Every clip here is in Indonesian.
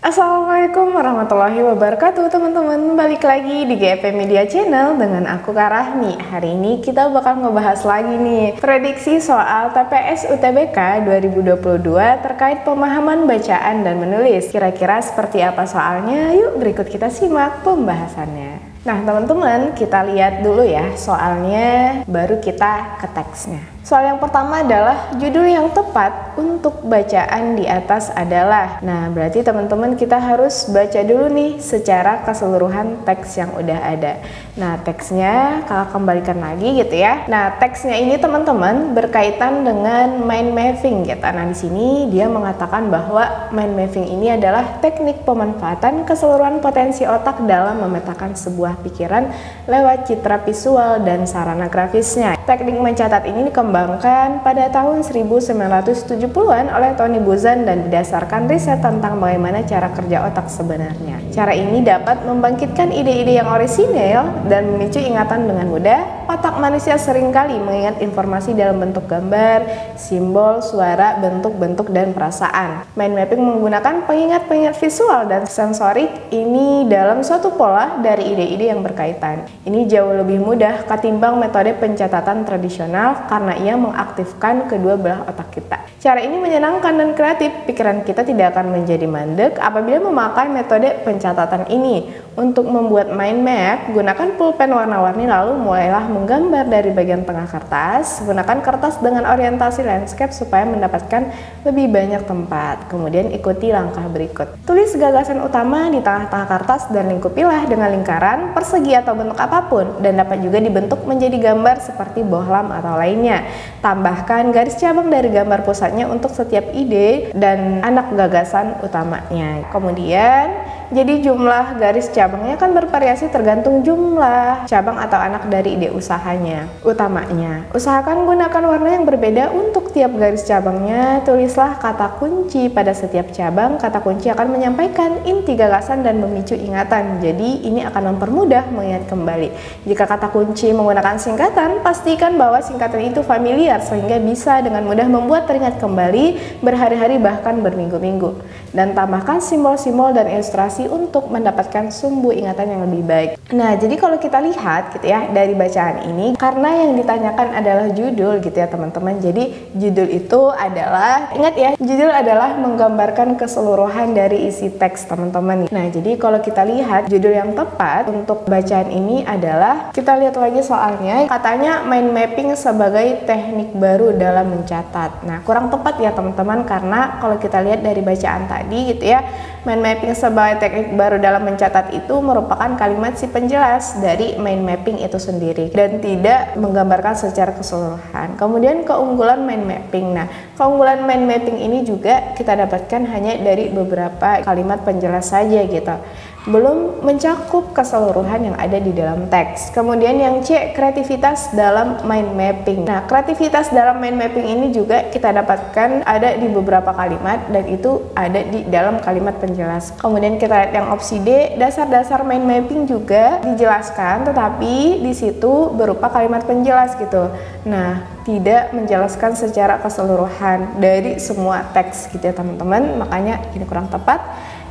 Assalamualaikum warahmatullahi wabarakatuh teman-teman. Balik lagi di GEP Media Channel dengan aku Kak Rahmi. Hari ini kita bakal ngebahas lagi nih prediksi soal TPS UTBK 2022 terkait pemahaman bacaan dan menulis. Kira-kira seperti apa soalnya? Yuk berikut kita simak pembahasannya. Nah teman-teman, kita lihat dulu ya soalnya, baru kita ke teksnya. Soal yang pertama adalah judul yang tepat untuk bacaan di atas adalah. Nah, berarti teman-teman kita harus baca dulu nih secara keseluruhan teks yang udah ada. Nah, teksnya kakak kembalikan lagi gitu ya. Nah, teksnya ini teman-teman berkaitan dengan mind mapping gitu. Nah, di sini dia mengatakan bahwa mind mapping ini adalah teknik pemanfaatan keseluruhan potensi otak dalam memetakan sebuah pikiran lewat citra visual dan sarana grafisnya. Teknik mencatat ini dikembangkan pada tahun 1970-an oleh Tony Buzan dan didasarkan riset tentang bagaimana cara kerja otak sebenarnya. Cara ini dapat membangkitkan ide-ide yang orisinal dan memicu ingatan dengan mudah. Otak manusia seringkali mengingat informasi dalam bentuk gambar, simbol, suara, bentuk-bentuk, dan perasaan. Mind mapping menggunakan pengingat-pengingat visual dan sensorik ini dalam suatu pola dari ide-ide yang berkaitan. Ini jauh lebih mudah ketimbang metode pencatatan tradisional karena ia mengaktifkan kedua belah otak kita. Cara ini menyenangkan dan kreatif. Pikiran kita tidak akan menjadi mandek apabila memakai metode pencatatan ini. Untuk membuat mind map, gunakan pulpen warna-warni lalu mulailah menggambar dari bagian tengah kertas. Gunakan kertas dengan orientasi landscape supaya mendapatkan lebih banyak tempat. Kemudian ikuti langkah berikut. Tulis gagasan utama di tengah-tengah kertas dan lingkupilah dengan lingkaran, persegi atau bentuk apapun, dan dapat juga dibentuk menjadi gambar seperti bohlam atau lainnya. Tambahkan garis cabang dari gambar pusatnya untuk setiap ide dan anak gagasan utamanya. Kemudian jadi jumlah garis cabangnya kan bervariasi tergantung jumlah cabang atau anak dari ide usahanya utamanya. Usahakan gunakan warna yang berbeda untuk tiap garis cabangnya. Tulislah kata kunci pada setiap cabang. Kata kunci akan menyampaikan inti gagasan dan memicu ingatan. Jadi ini akan mempermudah mengingat kembali. Jika kata kunci menggunakan singkatan, pastikan bahwa singkatan itu familiar sehingga bisa dengan mudah membuat teringat kembali berhari-hari bahkan berminggu-minggu. Dan tambahkan simbol-simbol dan ilustrasi untuk mendapatkan sumbu ingatan yang lebih baik. Nah, jadi kalau kita lihat gitu ya dari bacaan ini, karena yang ditanyakan adalah judul gitu ya teman-teman. Jadi judul itu adalah, ingat ya, judul adalah menggambarkan keseluruhan dari isi teks teman-teman. Nah, jadi kalau kita lihat judul yang tepat untuk bacaan ini adalah, kita lihat lagi soalnya, katanya mind mapping sebagai teknik baru dalam mencatat. Nah, kurang tepat ya teman-teman, karena kalau kita lihat dari bacaan tadi gitu ya, mind mapping sebagai teknik baru dalam mencatat itu merupakan kalimat si penjelas dari mind mapping itu sendiri dan tidak menggambarkan secara keseluruhan. Kemudian keunggulan mind mapping. Nah, keunggulan mind mapping ini juga kita dapatkan hanya dari beberapa kalimat penjelas saja gitu. Belum mencakup keseluruhan yang ada di dalam teks. Kemudian yang C, kreativitas dalam mind mapping. Nah, kreativitas dalam mind mapping ini juga kita dapatkan ada di beberapa kalimat dan itu ada di dalam kalimat penjelas. Kemudian kita lihat yang opsi D, dasar-dasar mind mapping juga dijelaskan tetapi di situ berupa kalimat penjelas gitu. Nah, tidak menjelaskan secara keseluruhan dari semua teks gitu ya teman-teman, makanya ini kurang tepat.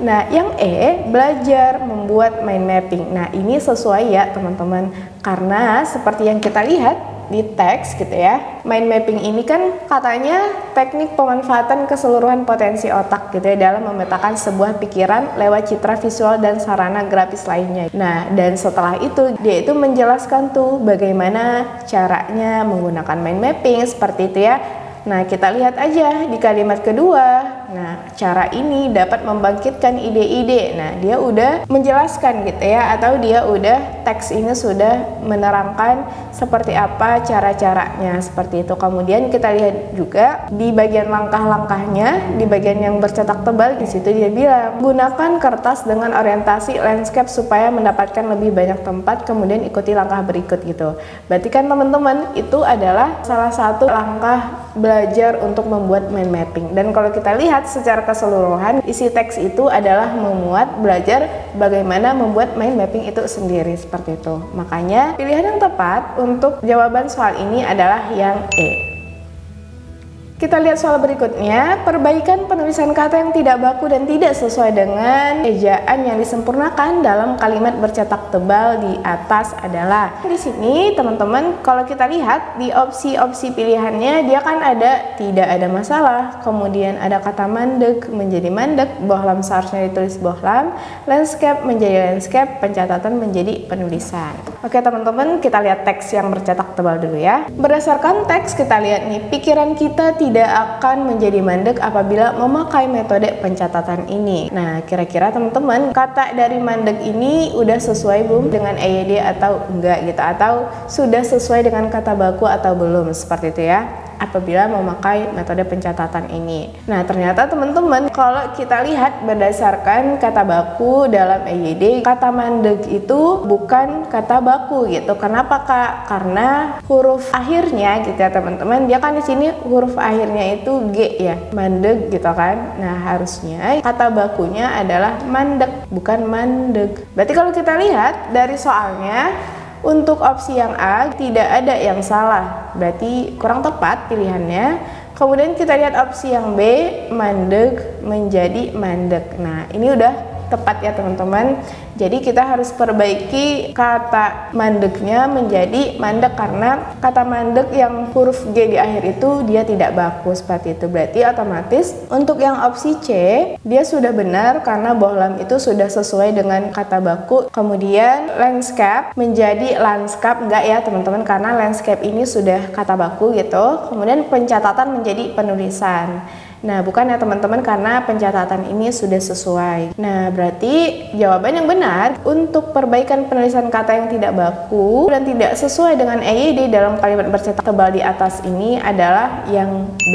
Nah, yang E, belajar membuat mind mapping. Nah, ini sesuai ya teman-teman, karena seperti yang kita lihat di teks gitu ya, mind mapping ini kan katanya teknik pemanfaatan keseluruhan potensi otak gitu ya dalam memetakan sebuah pikiran lewat citra visual dan sarana grafis lainnya. Nah, dan setelah itu dia itu menjelaskan tuh bagaimana caranya menggunakan mind mapping seperti itu ya. Nah, kita lihat aja di kalimat kedua. Nah, cara ini dapat membangkitkan ide-ide. Nah, dia udah menjelaskan gitu ya, atau dia udah teks ini sudah menerangkan seperti apa cara-caranya seperti itu. Kemudian kita lihat juga di bagian langkah-langkahnya, di bagian yang bercetak tebal di situ dia bilang, gunakan kertas dengan orientasi landscape supaya mendapatkan lebih banyak tempat, kemudian ikuti langkah berikut gitu. Berarti kan teman-teman itu adalah salah satu langkah belajar untuk membuat mind mapping. Dan kalau kita lihat secara keseluruhan, isi teks itu adalah memuat belajar bagaimana membuat mind mapping itu sendiri seperti itu. Makanya pilihan yang tepat untuk jawaban soal ini adalah yang E. Kita lihat soal berikutnya, perbaikan penulisan kata yang tidak baku dan tidak sesuai dengan ejaan yang disempurnakan dalam kalimat bercetak tebal di atas adalah. Di sini teman-teman, kalau kita lihat di opsi-opsi pilihannya, dia kan ada tidak ada masalah, kemudian ada kata mandek menjadi mandek, bohlam seharusnya ditulis bohlam, landscape menjadi landscape, pencatatan menjadi penulisan. Oke teman-teman, kita lihat teks yang bercetak tebal dulu ya. Berdasarkan teks kita lihat nih, pikiran kita tidak akan menjadi mandek apabila memakai metode pencatatan ini. Nah, kira-kira teman-teman, kata dari mandek ini udah sesuai belum dengan EYD atau enggak gitu, atau sudah sesuai dengan kata baku atau belum, seperti itu ya, apabila memakai metode pencatatan ini. Nah, ternyata teman-teman, kalau kita lihat berdasarkan kata baku dalam EYD, kata mandek itu bukan kata baku gitu. Kenapa Kak? Karena huruf akhirnya gitu ya teman-teman, dia kan di sini huruf akhirnya itu G ya, mandek gitu kan. Nah, harusnya kata bakunya adalah mandek, bukan mandek. Berarti kalau kita lihat dari soalnya, untuk opsi yang A tidak ada yang salah, berarti kurang tepat pilihannya. Kemudian kita lihat opsi yang B, mandek menjadi mandek. Nah, ini udah tepat ya teman-teman. Jadi kita harus perbaiki kata mandeknya menjadi mandek, karena kata mandek yang huruf G di akhir itu dia tidak baku, seperti itu. Berarti otomatis untuk yang opsi C dia sudah benar karena bohlam itu sudah sesuai dengan kata baku. Kemudian landscape menjadi landscape enggak ya teman-teman, karena landscape ini sudah kata baku gitu. Kemudian pencatatan menjadi penulisan. Nah, bukan ya teman-teman, karena pencatatan ini sudah sesuai. Nah, berarti jawaban yang benar untuk perbaikan penulisan kata yang tidak baku dan tidak sesuai dengan EYD dalam kalimat bercetak tebal di atas ini adalah yang B.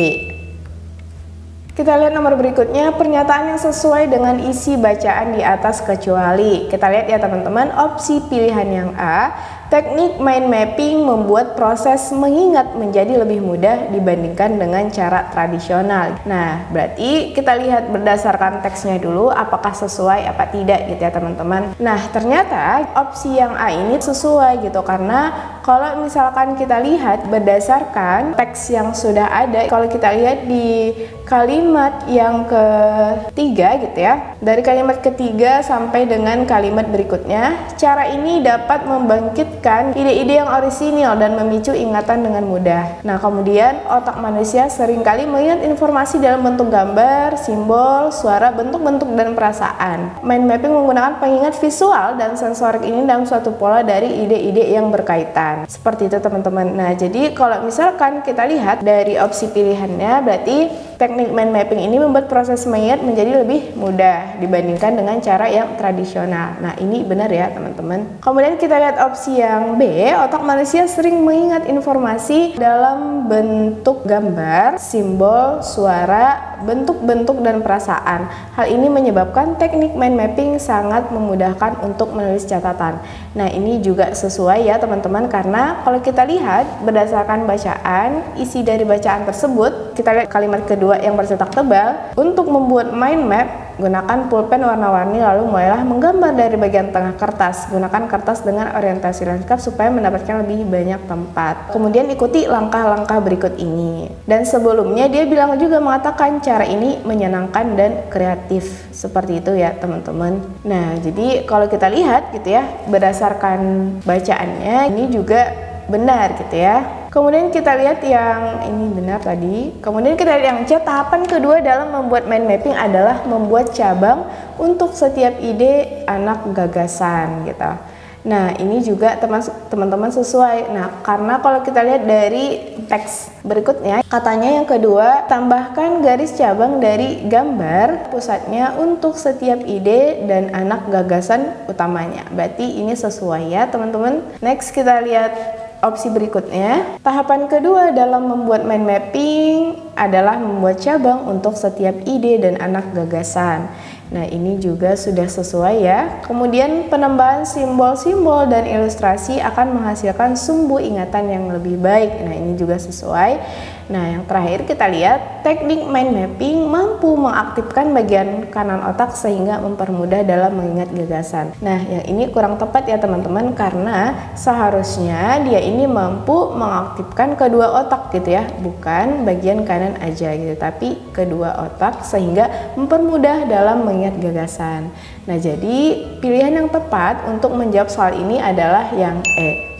Kita lihat nomor berikutnya, pernyataan yang sesuai dengan isi bacaan di atas kecuali. Kita lihat ya teman-teman, opsi pilihan yang A, teknik mind mapping membuat proses mengingat menjadi lebih mudah dibandingkan dengan cara tradisional. Nah, berarti kita lihat berdasarkan teksnya dulu apakah sesuai apa tidak gitu ya teman-teman. Nah, ternyata opsi yang A ini sesuai gitu, karena kalau misalkan kita lihat berdasarkan teks yang sudah ada, kalau kita lihat di kalimat yang ketiga gitu ya, dari kalimat ketiga sampai dengan kalimat berikutnya, cara ini dapat membangkitkan ide-ide yang orisinil dan memicu ingatan dengan mudah. Nah, kemudian otak manusia seringkali mengingat informasi dalam bentuk gambar, simbol, suara, bentuk-bentuk, dan perasaan. Mind mapping menggunakan pengingat visual dan sensorik ini dalam suatu pola dari ide-ide yang berkaitan. Seperti itu teman-teman. Nah, jadi kalau misalkan kita lihat dari opsi pilihannya, berarti teknik mind mapping ini membuat proses mengingat menjadi lebih mudah dibandingkan dengan cara yang tradisional. Nah, ini benar ya teman-teman. Kemudian kita lihat opsi yang B, otak manusia sering mengingat informasi dalam bentuk gambar, simbol, suara, bentuk-bentuk, dan perasaan. Hal ini menyebabkan teknik mind mapping sangat memudahkan untuk menulis catatan. Nah, ini juga sesuai ya teman-teman, karena kalau kita lihat berdasarkan bacaan, isi dari bacaan tersebut, kita lihat kalimat kedua yang bercetak tebal, untuk membuat mind map gunakan pulpen warna-warni lalu mulailah menggambar dari bagian tengah kertas. Gunakan kertas dengan orientasi landscape supaya mendapatkan lebih banyak tempat. Kemudian ikuti langkah-langkah berikut ini. Dan sebelumnya dia bilang juga mengatakan cara ini menyenangkan dan kreatif. Seperti itu ya teman-teman. Nah, jadi kalau kita lihat gitu ya, berdasarkan bacaannya ini juga benar gitu ya. Kemudian kita lihat yang ini benar tadi. Kemudian kita lihat yang C, tahapan kedua dalam membuat mind mapping adalah membuat cabang untuk setiap ide anak gagasan gitu. Nah, ini juga teman-teman sesuai. Nah, karena kalau kita lihat dari teks berikutnya, katanya yang kedua, tambahkan garis cabang dari gambar pusatnya untuk setiap ide dan anak gagasan utamanya. Berarti ini sesuai ya teman-teman. Next kita lihat opsi berikutnya. Tahapan kedua dalam membuat mind mapping adalah membuat cabang untuk setiap ide dan anak gagasan. Nah, ini juga sudah sesuai ya. Kemudian penambahan simbol-simbol dan ilustrasi akan menghasilkan sumbu ingatan yang lebih baik. Nah, ini juga sesuai. Nah, yang terakhir kita lihat teknik mind mapping mampu mengaktifkan bagian kanan otak sehingga mempermudah dalam mengingat gagasan. Nah, yang ini kurang tepat ya teman-teman, karena seharusnya dia ini mampu mengaktifkan kedua otak gitu ya, bukan bagian kanan aja gitu, tapi kedua otak sehingga mempermudah dalam mengingat gagasan. Nah, jadi pilihan yang tepat untuk menjawab soal ini adalah yang E.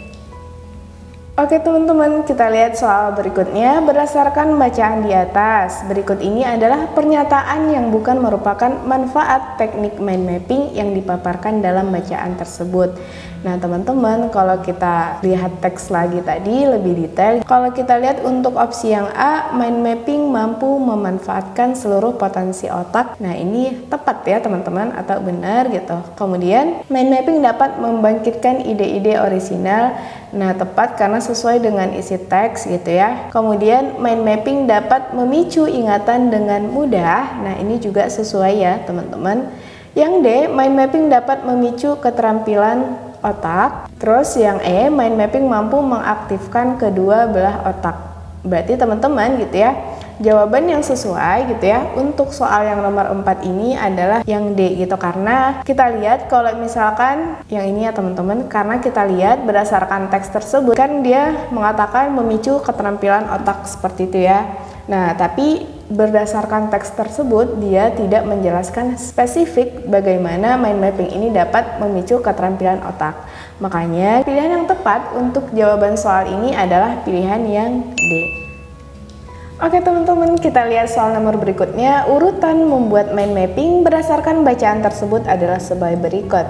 Oke teman-teman, kita lihat soal berikutnya. Berdasarkan bacaan di atas, berikut ini adalah pernyataan yang bukan merupakan manfaat teknik mind mapping yang dipaparkan dalam bacaan tersebut. Nah teman-teman, kalau kita lihat teks lagi tadi lebih detail, kalau kita lihat untuk opsi yang A, mind mapping mampu memanfaatkan seluruh potensi otak. Nah ini tepat ya teman-teman, atau benar gitu. Kemudian mind mapping dapat membangkitkan ide-ide orisinal. Nah tepat karena sesuai dengan isi teks gitu ya. Kemudian mind mapping dapat memicu ingatan dengan mudah. Nah ini juga sesuai ya teman-teman. Yang D, mind mapping dapat memicu keterampilan otak. Terus yang E, mind mapping mampu mengaktifkan kedua belah otak. Berarti teman-teman gitu ya, jawaban yang sesuai gitu ya untuk soal yang nomor 4 ini adalah yang D gitu, karena kita lihat kalau misalkan yang ini ya teman-teman, karena kita lihat berdasarkan teks tersebut kan dia mengatakan memicu keterampilan otak seperti itu ya. Nah tapi berdasarkan teks tersebut dia tidak menjelaskan spesifik bagaimana mind mapping ini dapat memicu keterampilan otak. Makanya pilihan yang tepat untuk jawaban soal ini adalah pilihan yang D. Oke teman-teman, kita lihat soal nomor berikutnya. Urutan membuat mind mapping berdasarkan bacaan tersebut adalah sebagai berikut.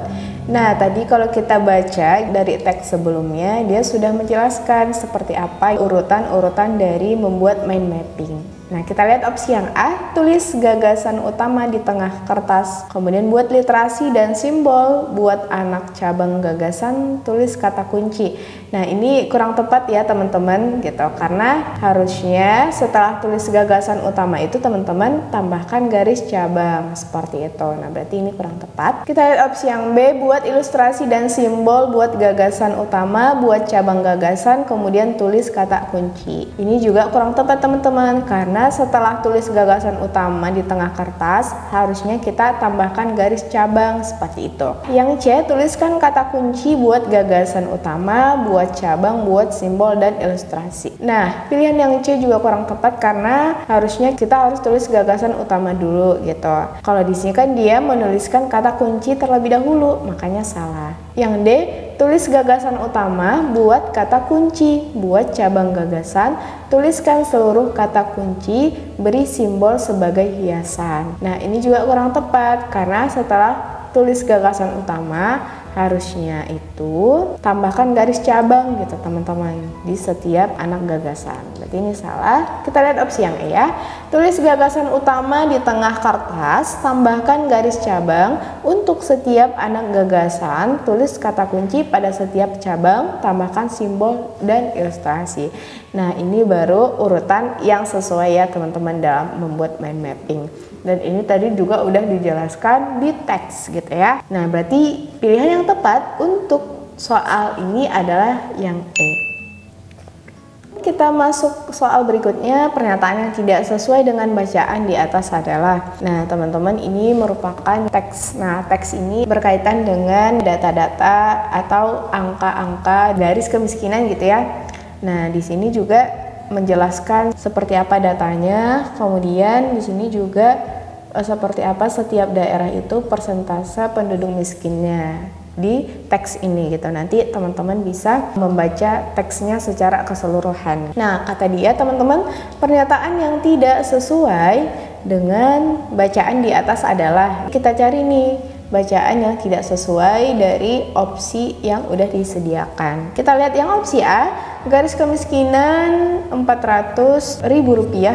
Nah tadi kalau kita baca dari teks sebelumnya, dia sudah menjelaskan seperti apa urutan-urutan dari membuat mind mapping. Nah kita lihat opsi yang A, tulis gagasan utama di tengah kertas, kemudian buat literasi dan simbol, buat anak cabang gagasan, tulis kata kunci. Nah ini kurang tepat ya teman-teman gitu, karena harusnya setelah tulis gagasan utama itu teman-teman tambahkan garis cabang seperti itu. Nah berarti ini kurang tepat. Kita lihat opsi yang B, buat ilustrasi dan simbol, buat gagasan utama, buat cabang gagasan, kemudian tulis kata kunci. Ini juga kurang tepat teman-teman, karena setelah tulis gagasan utama di tengah kertas harusnya kita tambahkan garis cabang seperti itu. Yang C, tuliskan kata kunci buat gagasan utama, buat cabang, buat simbol dan ilustrasi. Nah pilihan yang C juga kurang tepat, karena harusnya kita harus tulis gagasan utama dulu gitu. Kalau di sini kan dia menuliskan kata kunci terlebih dahulu, makanya salah. Yang D, tulis gagasan utama, buat kata kunci, buat cabang gagasan, tuliskan seluruh kata kunci, beri simbol sebagai hiasan. Nah ini juga kurang tepat, karena setelah tulis gagasan utama harusnya itu tambahkan garis cabang gitu teman-teman di setiap anak gagasan. Berarti ini salah. Kita lihat opsi yang E ya. Tulis gagasan utama di tengah kertas, tambahkan garis cabang untuk setiap anak gagasan, tulis kata kunci pada setiap cabang, tambahkan simbol dan ilustrasi. Nah ini baru urutan yang sesuai ya teman-teman dalam membuat mind mapping. Dan ini tadi juga udah dijelaskan di teks gitu ya. Nah berarti pilihan yang tepat untuk soal ini adalah yang E. Kita masuk soal berikutnya. Pernyataan yang tidak sesuai dengan bacaan di atas adalah, nah teman-teman ini merupakan teks. Nah teks ini berkaitan dengan data-data atau angka-angka garis kemiskinan gitu ya. Nah di sini juga menjelaskan seperti apa datanya, kemudian di sini juga seperti apa setiap daerah itu persentase penduduk miskinnya di teks ini gitu. Nanti teman-teman bisa membaca teksnya secara keseluruhan. Nah kata dia teman-teman, pernyataan yang tidak sesuai dengan bacaan di atas adalah, kita cari nih bacaan yang tidak sesuai dari opsi yang udah disediakan. Kita lihat yang opsi A, garis kemiskinan Rp400.000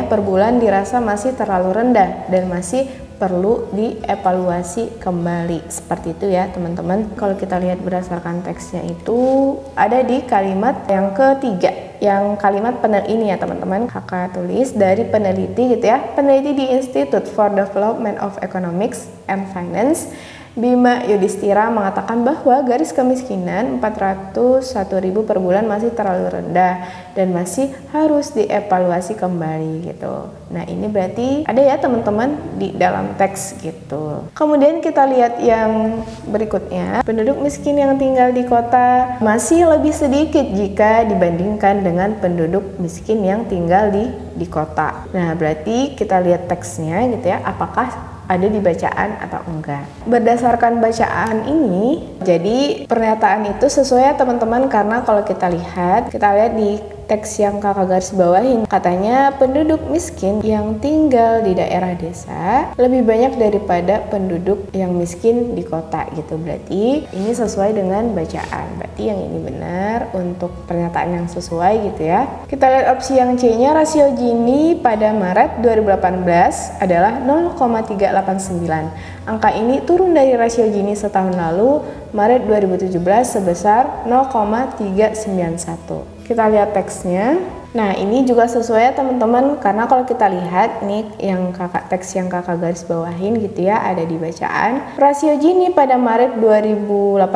per bulan dirasa masih terlalu rendah dan masih perlu dievaluasi kembali. Seperti itu ya teman-teman. Kalau kita lihat berdasarkan teksnya itu ada di kalimat yang ketiga, yang kalimat ini ya teman-teman, kakak tulis dari peneliti gitu ya, peneliti di Institute for Development of Economics and Finance. Bima Yudhistira mengatakan bahwa garis kemiskinan 401.000 per bulan masih terlalu rendah dan masih harus dievaluasi kembali gitu. Nah, ini berarti ada ya teman-teman di dalam teks gitu. Kemudian kita lihat yang berikutnya. Penduduk miskin yang tinggal di kota masih lebih sedikit jika dibandingkan dengan penduduk miskin yang tinggal di kota. Nah, berarti kita lihat teksnya gitu ya, apakah ada di bacaan atau enggak. Berdasarkan bacaan ini, jadi pernyataan itu sesuai ya teman-teman, karena kalau kita lihat di teks yang kakak garis bawahin, katanya penduduk miskin yang tinggal di daerah desa lebih banyak daripada penduduk yang miskin di kota gitu. Berarti ini sesuai dengan bacaan, berarti yang ini benar untuk pernyataan yang sesuai gitu ya. Kita lihat opsi yang C-nya, rasio Gini pada Maret 2018 adalah 0,389. Angka ini turun dari rasio Gini setahun lalu Maret 2017 sebesar 0,391. Kita lihat teksnya. Nah, ini juga sesuai ya teman-teman, karena kalau kita lihat nih yang teks yang kakak garis bawahin gitu ya, ada di bacaan. Rasio Gini pada Maret 2018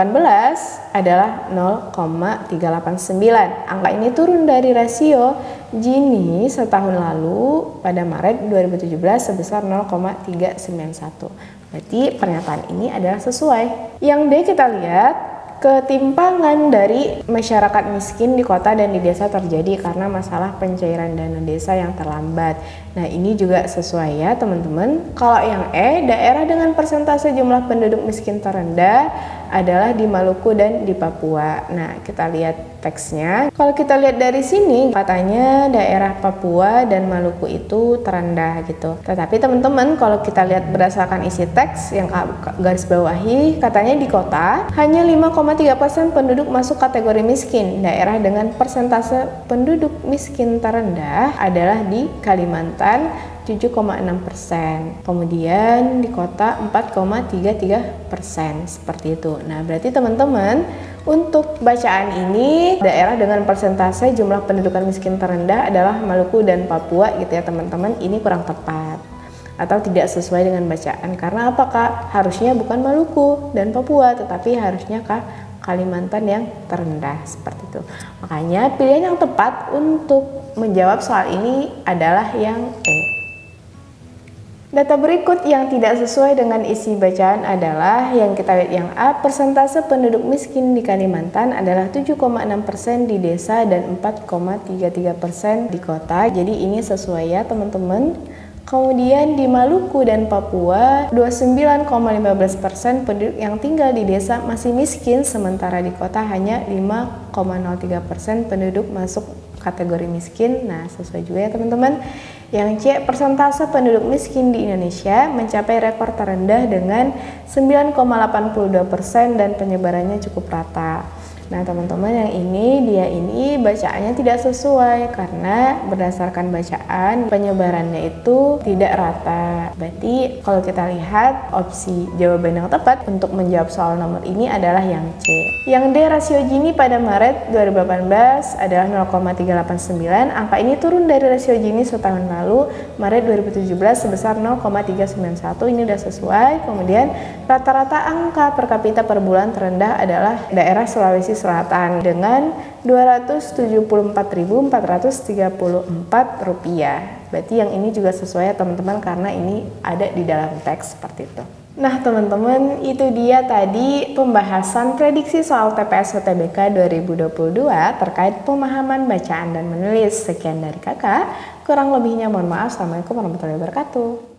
adalah 0,389. Angka ini turun dari rasio Gini setahun lalu pada Maret 2017 sebesar 0,391. Berarti pernyataan ini adalah sesuai. Yang D kita lihat, ketimpangan dari masyarakat miskin di kota dan di desa terjadi karena masalah pencairan dana desa yang terlambat. Nah, ini juga sesuai ya teman-teman. Kalau yang E, daerah dengan persentase jumlah penduduk miskin terendah adalah di Maluku dan di Papua. Nah, kita lihat teksnya. Kalau kita lihat dari sini, katanya daerah Papua dan Maluku itu terendah gitu. Tetapi teman-teman, kalau kita lihat berdasarkan isi teks yang garis bawahi, katanya di kota hanya 5,3% penduduk masuk kategori miskin. Daerah dengan persentase penduduk miskin terendah adalah di Kalimantan 7,6%, kemudian di kota 4,33%, seperti itu. Nah, berarti teman-teman, untuk bacaan ini daerah dengan persentase jumlah pendudukan miskin terendah adalah Maluku dan Papua gitu ya teman-teman. Ini kurang tepat atau tidak sesuai dengan bacaan, karena apakah harusnya bukan Maluku dan Papua, tetapi harusnya Kalimantan yang terendah, seperti itu. Makanya pilihan yang tepat untuk menjawab soal ini adalah yang E. Data berikut yang tidak sesuai dengan isi bacaan adalah yang kita lihat yang A, persentase penduduk miskin di Kalimantan adalah 7,6% di desa dan 4,33% di kota. Jadi ini sesuai ya teman-teman. Kemudian di Maluku dan Papua 29,15% penduduk yang tinggal di desa masih miskin, sementara di kota hanya 5,03% penduduk masuk kategori miskin. Nah, sesuai juga ya teman-teman. Yang C, persentase penduduk miskin di Indonesia mencapai rekor terendah dengan 9,82% dan penyebarannya cukup rata. Nah teman-teman, yang ini bacaannya tidak sesuai karena berdasarkan bacaan penyebarannya itu tidak rata. Berarti kalau kita lihat opsi jawaban yang tepat untuk menjawab soal nomor ini adalah yang C. Yang D, rasio Gini pada Maret 2018 adalah 0,389. Angka ini turun dari rasio Gini setahun lalu Maret 2017 sebesar 0,391. Ini udah sesuai. Kemudian rata-rata angka per kapita per bulan terendah adalah daerah Sulawesi Selatan dengan Rp274.434. Berarti yang ini juga sesuai ya teman-teman, karena ini ada di dalam teks seperti itu. Nah teman-teman, itu dia tadi pembahasan prediksi soal TPS UTBK 2022 terkait pemahaman bacaan dan menulis. Sekian dari kakak, kurang lebihnya mohon maaf. Assalamualaikum warahmatullahi wabarakatuh.